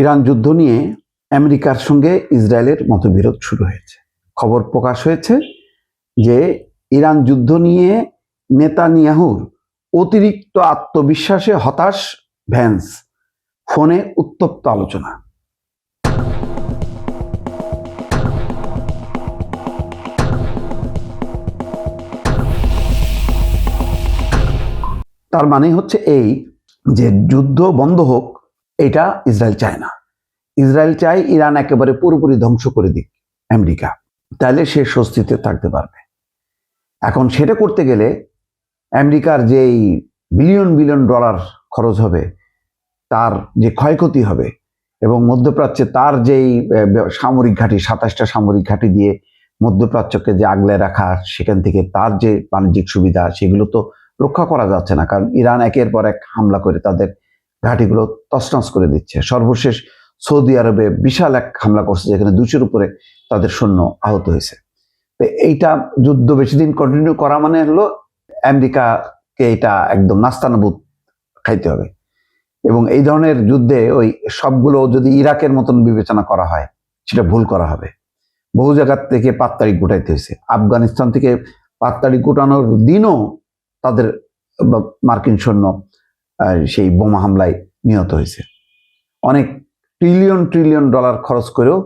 Iran যুদ্ধ নিয়ে আমেরিকার সঙ্গে ইসরায়েলের মতবিরোধ শুরু হয়েছে। খবর প্রকাশ হয়েছে যে ইরান যুদ্ধ নিয়ে নেতানিয়াহুর অতিরিক্ত আত্মবিশ্বাসে হতাশ ভ্যান্স, ফোনে উত্তপ্ত আলোচনা। তার মানে হচ্ছে এই যে যুদ্ধ বন্ধ হোক, এটা ইসরায়েল চায় না। ইসরায়েল চায় ইরান একেবারে পুরোপুরি ধ্বংস করে দিক আমেরিকা, তাহলে সে স্বস্তিতে থাকতে পারবে। এখন সেটা করতে গেলে আমেরিকার যেই বিলিয়ন বিলিয়ন ডলার খরচ হবে, তার যে ক্ষয়ক্ষতি হবে, এবং মধ্যপ্রাচ্যে তার যেই সামরিক ঘাঁটি, 27টা সামরিক ঘাঁটি দিয়ে মধ্যপ্রাচ্যকে যে আগলে রাখা, সেখান থেকে তার যে বাণিজ্যিক সুবিধা, সেগুলো তো রক্ষা করা যাচ্ছে না, কারণ ইরান একের পর এক হামলা করে তাদের ঘাঁটিগুলো তছনছ করে দিচ্ছে। সর্বশেষ সৌদি আরবে বিশাল এক হামলা করছে, যেখানে 200-র উপরে তাদের সৈন্য আহত হয়েছে। তো এইটা যুদ্ধ বেশি দিন কন্টিনিউ করা মানে হলো আমেরিকাকে এটা একদম নাস্তানাবুদ খাইতে হবে। এবং এই ধরনের যুদ্ধে ওই সবগুলো যদি ইরাকের মতন বিবেচনা করা হয়, সেটা ভুল করা হবে। বহু জায়গার থেকে 5 তারিখ গোটাইতে হয়েছে। আফগানিস্তান থেকে 5 তারিখ গোটানোর দিনও তাদের মার্কিন সৈন্য সেই বোমা হামলায় নিহত হয়েছে। অনেক ট্রিলিয়ন ট্রিলিয়ন ডলার খরচ করেও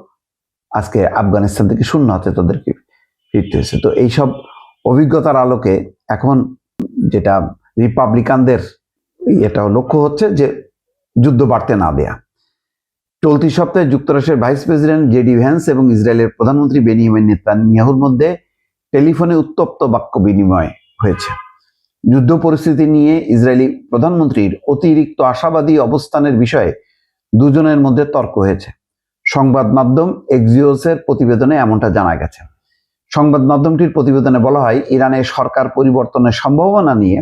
আজকে আফগানিস্তান থেকে শূন্য হাতে তাদেরকে ফিরতে হয়েছে। তো এইসব অভিজ্ঞতার আলোকে এখন যেটা রিপাবলিকানদের এটাও লক্ষ্য হচ্ছে যে যুদ্ধ বাড়তে না দেয়া। চলতি সপ্তাহে যুক্তরাষ্ট্রের ভাইস প্রেসিডেন্ট জেডি ভ্যান্স এবং ইসরায়েলের প্রধানমন্ত্রী বেনিয়ামিন নেতানিয়াহুর মধ্যে টেলিফোনে উত্তপ্ত বাক্য বিনিময় হয়েছে। যুদ্ধ পরিস্থিতি নিয়ে ইসরায়েলি প্রধানমন্ত্রীর অতিরিক্ত আশাবাদী অবস্থানের বিষয়ে দুজনের মধ্যে তর্ক হয়েছে। সংবাদ মাধ্যম এক্সিওসের প্রতিবেদনে এমনটা জানা গেছে। সংবাদ মাধ্যমটির প্রতিবেদনে বলা হয়, ইরানের সরকার পরিবর্তনের সম্ভাবনা নিয়ে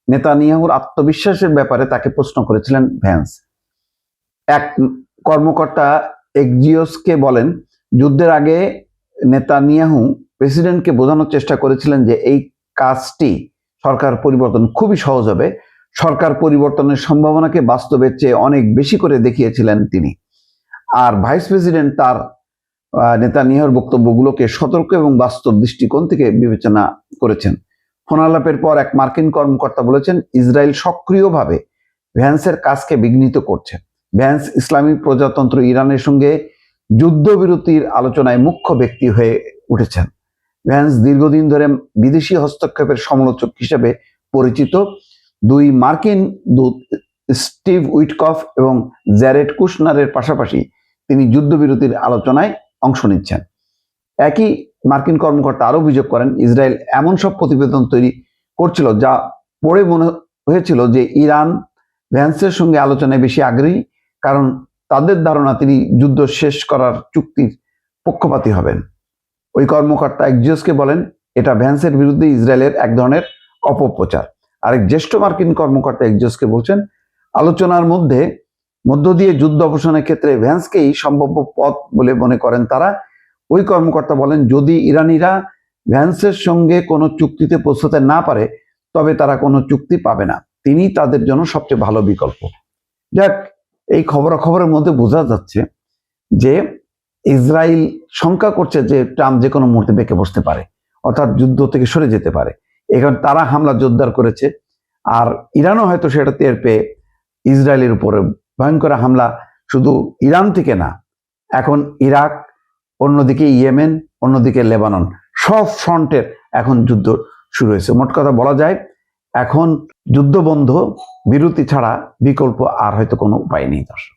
নেতানিয়াহুর আত্মবিশ্বাসের ব্যাপারে তাকে প্রশ্ন করেছিলেন ভ্যান্স। এক কর্মকর্তা এক্সিওসকে বলেন, যুদ্ধের আগে নেতানিয়াহু প্রেসিডেন্টকে বোঝানোর চেষ্টা করেছিলেন যে এই কাজটি, সরকার পরিবর্তন, খুবই সহজ হবে। সরকার পরিবর্তনের সম্ভাবনাকে বাস্তবের চেয়ে অনেক বেশি করে দেখিয়েছিলেন তিনি। আর ভাইস প্রেসিডেন্ট তার নেতানিয়াহুর বক্তব্যগুলোকে সতর্ক এবং বাস্তব দৃষ্টিকোণ থেকে বিবেচনা করেছেন। ফোন আলাপের পর এক মার্কিন কর্মকর্তা বলেছেন, ইসরায়েল সক্রিয়ভাবে ভ্যান্সের কাজকে বিঘ্নিত করছে। ভ্যান্স ইসলামী প্রজাতন্ত্র ইরানের সঙ্গে যুদ্ধবিরতির আলোচনায় মুখ্য ব্যক্তি হয়ে উঠেছেন। ভ্যান্স দীর্ঘদিন ধরে বিদেশি হস্তক্ষেপের সমালোচক হিসেবে পরিচিত। 2 মার্কিন দূত স্টিভ উইটকফ এবং জ্যারেড কুশনারের পাশাপাশি তিনি যুদ্ধবিরতির আলোচনায় অংশ নিচ্ছেন। একই মার্কিন কর্মকর্তা আরো অভিযোগ করেন, ইসরায়েল এমন সব প্রতিবেদন তৈরি করছিল যা পড়ে মনে হয়েছিল যে ইরান ভ্যান্সের সঙ্গে আলোচনায় বেশি আগ্রহী, কারণ তাদের ধারণা তিনি যুদ্ধ শেষ করার চুক্তির পক্ষপাতী হবেন। ওই কর্মকর্তা এক্সিওসকে বলেন, এটা ভ্যান্সের বিরুদ্ধে ইসরায়েলের এক ধরনের অপপ্রচার। আরেক জ্যেষ্ঠ মার্কিন কর্মকর্তা এক্সিওসকে বলছেন, আলোচনার মধ্য দিয়ে যুদ্ধ অবসানের ক্ষেত্রে ভ্যান্সকেই সম্ভাব্য পথ বলে মনে করেন তারা। ওই কর্মকর্তা বলেন, যদি ইরানিরা ভ্যান্সের সঙ্গে কোনো চুক্তিতে পৌঁছতে না পারে, তবে তারা কোনো চুক্তি পাবে না। তিনি তাদের জন্য সবচেয়ে ভালো বিকল্প। যাক, এই খবরাখবরের মধ্যে বোঝা যাচ্ছে যে ইসরায়েল শঙ্কা করছে যে ট্রাম্প যে কোনো মুহূর্তে বেঁকে বসতে পারে, অর্থাৎ যুদ্ধ থেকে সরে যেতে পারে। এখন তারা হামলা জোরদার করেছে, আর ইরানও হয়তো সেটা টের পেয়ে ইসরায়েলের উপরে ভয়ঙ্কর হামলা, শুধু ইরান থেকে না, এখন ইরাক, অন্যদিকে ইয়েমেন, অন্যদিকে লেবানন, সব ফ্রন্টের এখন যুদ্ধ শুরু হয়েছে। মোট কথা বলা যায়, এখন যুদ্ধ বন্ধ, বিরতি ছাড়া বিকল্প আর হয়তো কোনো উপায় নেই। দর্শক।